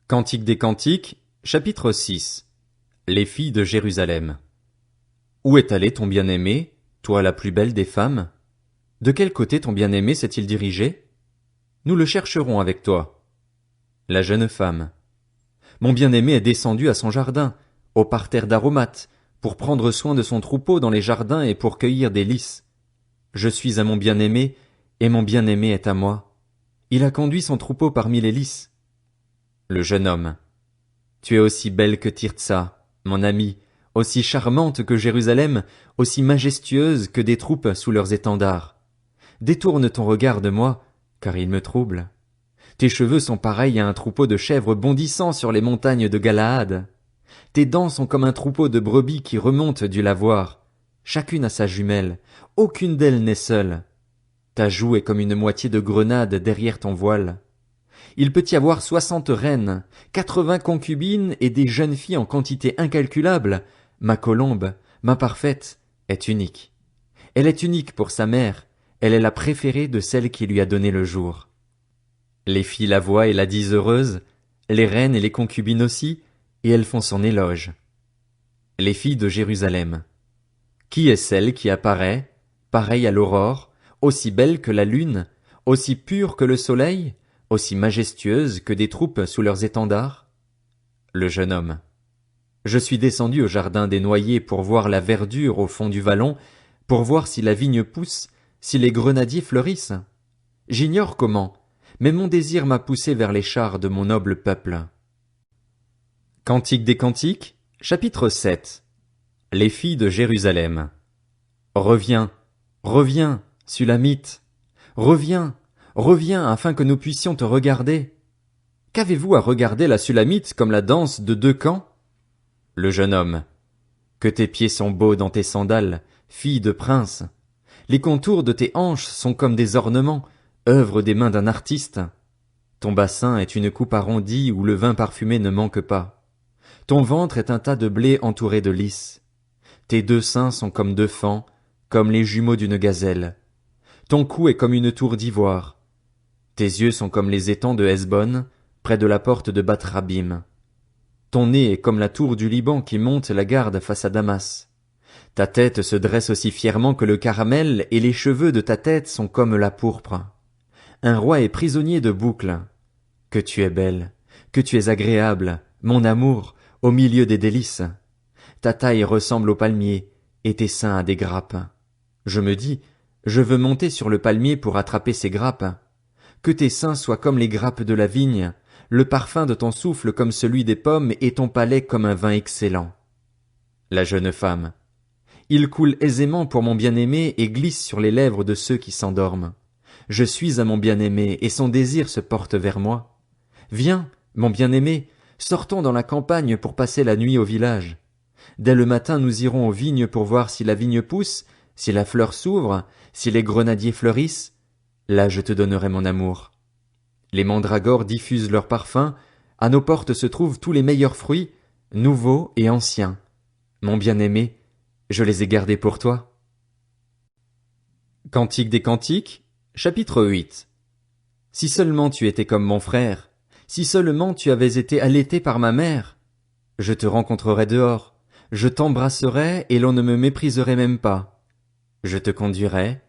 Cantique des Cantiques, chapitre 6. Les filles de Jérusalem. Où est allé ton bien-aimé, toi la plus belle des femmes? De quel côté ton bien-aimé s'est-il dirigé? Nous le chercherons avec toi. La jeune femme. Mon bien-aimé est descendu à son jardin, au parterre d'aromates, pour prendre soin de son troupeau dans les jardins et pour cueillir des lys. Je suis à mon bien-aimé, et mon bien-aimé est à moi. Il a conduit son troupeau parmi les lys. Le jeune homme. Tu es aussi belle que Tirtsa, mon ami, aussi charmante que Jérusalem, aussi majestueuse que des troupes sous leurs étendards. Détourne ton regard de moi, car il me trouble. Tes cheveux sont pareils à un troupeau de chèvres bondissant sur les montagnes de Galaad. Tes dents sont comme un troupeau de brebis qui remontent du lavoir. Chacune a sa jumelle, aucune d'elles n'est seule. Ta joue est comme une moitié de grenade derrière ton voile. Il peut y avoir 60 reines, 80 concubines et des jeunes filles en quantité incalculable. Ma colombe, ma parfaite, est unique. Elle est unique pour sa mère, elle est la préférée de celle qui lui a donné le jour. Les filles la voient et la disent heureuse, les reines et les concubines aussi, et elles font son éloge. Les filles de Jérusalem. Qui est celle qui apparaît, pareille à l'aurore, aussi belle que la lune, aussi pure que le soleil, aussi majestueuse que des troupes sous leurs étendards? Le jeune homme. Je suis descendu au jardin des noyers pour voir la verdure au fond du vallon, pour voir si la vigne pousse, si les grenadiers fleurissent. J'ignore comment, mais mon désir m'a poussé vers les chars de mon noble peuple. Cantique des Cantiques, chapitre 7. Les filles de Jérusalem. Reviens, reviens, Sulamite. Reviens, reviens afin que nous puissions te regarder. Qu'avez-vous à regarder la Sulamite comme la danse de deux camps? Le jeune homme. Que tes pieds sont beaux dans tes sandales, fille de prince. Les contours de tes hanches sont comme des ornements, œuvre des mains d'un artiste. Ton bassin est une coupe arrondie où le vin parfumé ne manque pas. Ton ventre est un tas de blé entouré de lys. Tes deux seins sont comme deux faons, comme les jumeaux d'une gazelle. Ton cou est comme une tour d'ivoire. Tes yeux sont comme les étangs de Hesbon, près de la porte de Bath-Rabim. Ton nez est comme la tour du Liban qui monte la garde face à Damas. Ta tête se dresse aussi fièrement que le caramel, et les cheveux de ta tête sont comme la pourpre. Un roi est prisonnier de boucles. Que tu es belle, que tu es agréable, mon amour, au milieu des délices. Ta taille ressemble au palmier, et tes seins à des grappes. Je me dis, je veux monter sur le palmier pour attraper ces grappes. Que tes seins soient comme les grappes de la vigne, le parfum de ton souffle comme celui des pommes et ton palais comme un vin excellent. La jeune femme. Il coule aisément pour mon bien-aimé et glisse sur les lèvres de ceux qui s'endorment. Je suis à mon bien-aimé et son désir se porte vers moi. Viens, mon bien-aimé, sortons dans la campagne pour passer la nuit au village. Dès le matin nous irons aux vignes pour voir si la vigne pousse, si la fleur s'ouvre, si les grenadiers fleurissent. Là je te donnerai mon amour. Les mandragores diffusent leur parfum, à nos portes se trouvent tous les meilleurs fruits, nouveaux et anciens. Mon bien-aimé, je les ai gardés pour toi. Cantique des Cantiques, chapitre 8. Si seulement tu étais comme mon frère, si seulement tu avais été allaité par ma mère, je te rencontrerais dehors, je t'embrasserais et l'on ne me mépriserait même pas. Je te conduirais,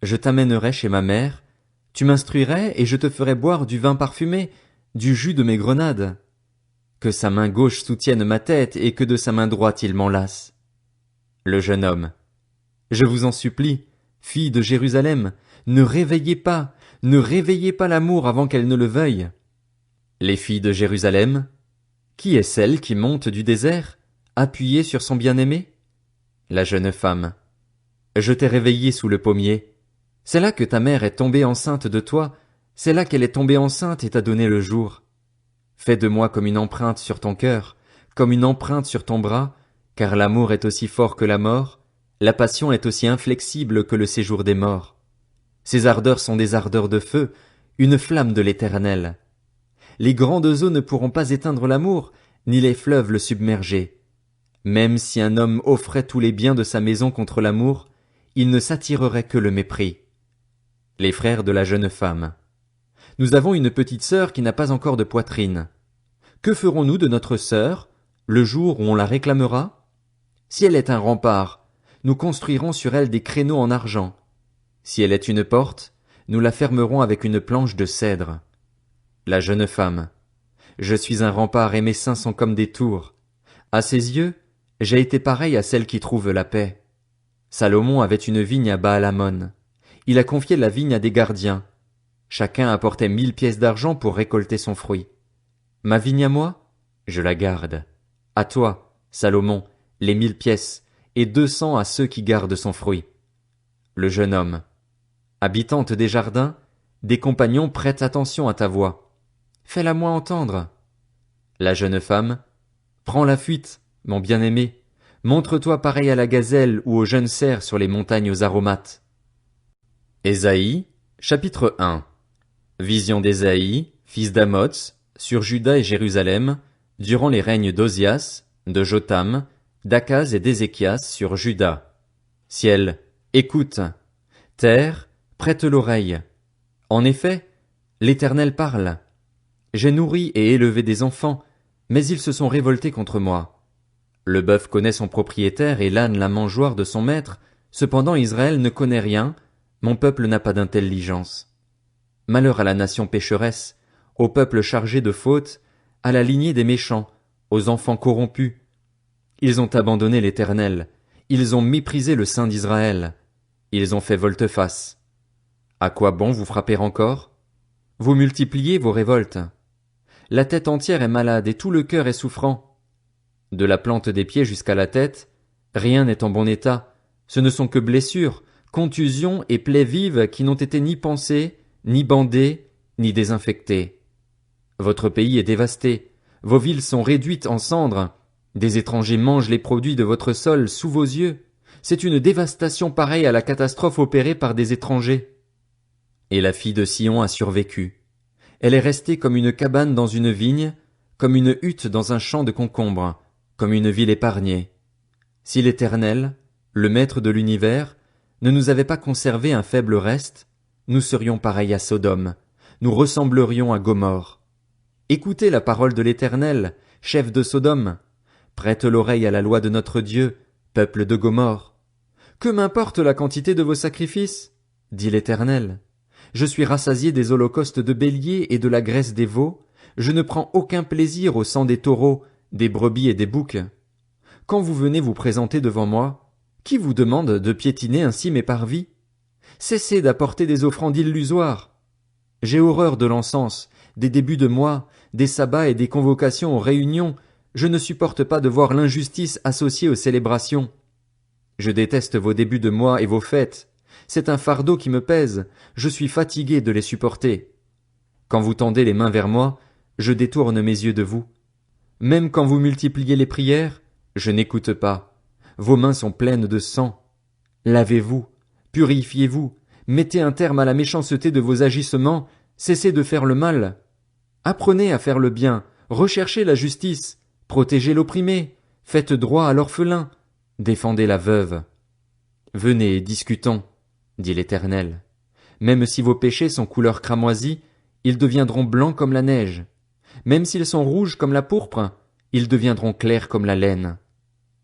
je t'amènerais chez ma mère, tu m'instruirais et je te ferais boire du vin parfumé, du jus de mes grenades. Que sa main gauche soutienne ma tête et que de sa main droite il m'enlace. Le jeune homme. Je vous en supplie, filles de Jérusalem, ne réveillez pas l'amour avant qu'elle ne le veuille. Les filles de Jérusalem. Qui est celle qui monte du désert, appuyée sur son bien-aimé? La jeune femme. Je t'ai réveillée sous le pommier. C'est là que ta mère est tombée enceinte de toi, c'est là qu'elle est tombée enceinte et t'a donné le jour. Fais de moi comme une empreinte sur ton cœur, comme une empreinte sur ton bras, car l'amour est aussi fort que la mort, la passion est aussi inflexible que le séjour des morts. Ces ardeurs sont des ardeurs de feu, une flamme de l'Éternel. Les grandes eaux ne pourront pas éteindre l'amour, ni les fleuves le submerger. Même si un homme offrait tous les biens de sa maison contre l'amour, il ne s'attirerait que le mépris. Les frères de la jeune femme. Nous avons une petite sœur qui n'a pas encore de poitrine. Que ferons-nous de notre sœur, le jour où on la réclamera? Si elle est un rempart, nous construirons sur elle des créneaux en argent. Si elle est une porte, nous la fermerons avec une planche de cèdre. La jeune femme. Je suis un rempart et mes seins sont comme des tours. À ses yeux, j'ai été pareil à celle qui trouve la paix. Salomon avait une vigne à Baal-Hamon. Il a confié la vigne à des gardiens. Chacun apportait 1000 pièces d'argent pour récolter son fruit. Ma vigne à moi? Je la garde. À toi, Salomon, les 1000 pièces, et 200 à ceux qui gardent son fruit. Le jeune homme. Habitante des jardins, des compagnons prêtent attention à ta voix. Fais-la moi entendre. La jeune femme. Prends la fuite, mon bien-aimé. Montre-toi pareil à la gazelle ou au jeune cerf sur les montagnes aux aromates. Ésaïe, chapitre 1. Vision d'Ésaïe, fils d'Amoz, sur Juda et Jérusalem, durant les règnes d'Ozias, de Jotham, d'Akaz et d'Ézéchias sur Juda. Ciel, écoute. Terre, prête l'oreille. En effet, l'Éternel parle. J'ai nourri et élevé des enfants, mais ils se sont révoltés contre moi. Le bœuf connaît son propriétaire et l'âne la mangeoire de son maître, cependant Israël ne connaît rien, mon peuple n'a pas d'intelligence. Malheur à la nation pécheresse, au peuple chargé de fautes, à la lignée des méchants, aux enfants corrompus. Ils ont abandonné l'Éternel, ils ont méprisé le Saint d'Israël, ils ont fait volte-face. À quoi bon vous frapper encore? Vous multipliez vos révoltes. La tête entière est malade et tout le cœur est souffrant. De la plante des pieds jusqu'à la tête, rien n'est en bon état, ce ne sont que blessures, contusions et plaies vives qui n'ont été ni pansées, ni bandées, ni désinfectées. Votre pays est dévasté, vos villes sont réduites en cendres, des étrangers mangent les produits de votre sol sous vos yeux. C'est une dévastation pareille à la catastrophe opérée par des étrangers. Et la fille de Sion a survécu. Elle est restée comme une cabane dans une vigne, comme une hutte dans un champ de concombres, comme une ville épargnée. Si l'Éternel, le Maître de l'univers, ne nous avait pas conservé un faible reste, nous serions pareils à Sodome, nous ressemblerions à Gomorrhe. Écoutez la parole de l'Éternel, chef de Sodome. Prête l'oreille à la loi de notre Dieu, peuple de Gomorrhe. Que m'importe la quantité de vos sacrifices? Dit l'Éternel. Je suis rassasié des holocaustes de béliers et de la graisse des veaux, je ne prends aucun plaisir au sang des taureaux, des brebis et des boucs. Quand vous venez vous présenter devant moi, qui vous demande de piétiner ainsi mes parvis? Cessez d'apporter des offrandes illusoires. J'ai horreur de l'encens, des débuts de mois, des sabbats et des convocations aux réunions, je ne supporte pas de voir l'injustice associée aux célébrations. Je déteste vos débuts de mois et vos fêtes. C'est un fardeau qui me pèse, je suis fatigué de les supporter. Quand vous tendez les mains vers moi, je détourne mes yeux de vous. Même quand vous multipliez les prières, je n'écoute pas. Vos mains sont pleines de sang. Lavez-vous, purifiez-vous, mettez un terme à la méchanceté de vos agissements, cessez de faire le mal. Apprenez à faire le bien, recherchez la justice, protégez l'opprimé, faites droit à l'orphelin, défendez la veuve. Venez, discutons, dit l'Éternel. Même si vos péchés sont couleur cramoisie, ils deviendront blancs comme la neige. Même s'ils sont rouges comme la pourpre, ils deviendront clairs comme la laine.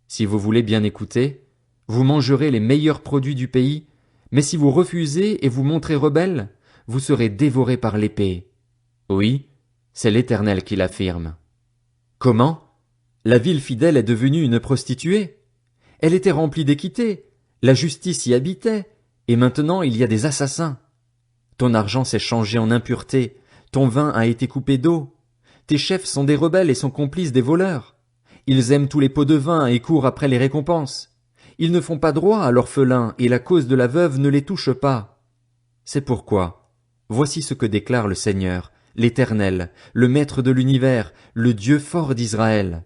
Si vous voulez bien écouter, vous mangerez les meilleurs produits du pays, mais si vous refusez et vous montrez rebelle, vous serez dévorés par l'épée. Oui, c'est l'Éternel qui l'affirme. Comment? La ville fidèle est devenue une prostituée. Elle était remplie d'équité, la justice y habitait, et maintenant il y a des assassins. Ton argent s'est changé en impureté, ton vin a été coupé d'eau. Tes chefs sont des rebelles et sont complices des voleurs. Ils aiment tous les pots de vin et courent après les récompenses. Ils ne font pas droit à l'orphelin et la cause de la veuve ne les touche pas. C'est pourquoi, voici ce que déclare le Seigneur, l'Éternel, le Maître de l'univers, le Dieu fort d'Israël.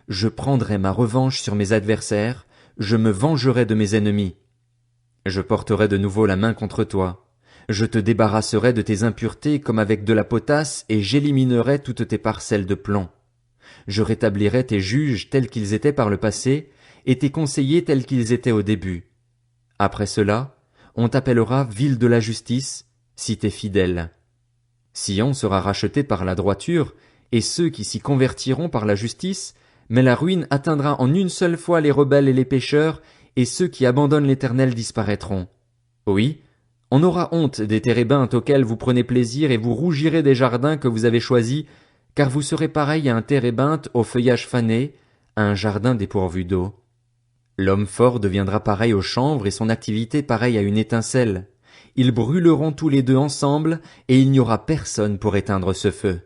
Je prendrai ma revanche sur mes adversaires, je me vengerai de mes ennemis. Je porterai de nouveau la main contre toi. Je te débarrasserai de tes impuretés comme avec de la potasse et j'éliminerai toutes tes parcelles de plomb. Je rétablirai tes juges tels qu'ils étaient par le passé et tes conseillers tels qu'ils étaient au début. Après cela, on t'appellera ville de la justice, cité fidèle. Sion sera racheté par la droiture et ceux qui s'y convertiront par la justice, mais la ruine atteindra en une seule fois les rebelles et les pécheurs, et ceux qui abandonnent l'Éternel disparaîtront. Oui, on aura honte des térébintes auxquels vous prenez plaisir et vous rougirez des jardins que vous avez choisis, car vous serez pareil à un térébinthe au feuillage fané, à un jardin dépourvu d'eau. L'homme fort deviendra pareil au chanvre et son activité pareille à une étincelle. Ils brûleront tous les deux ensemble, et il n'y aura personne pour éteindre ce feu.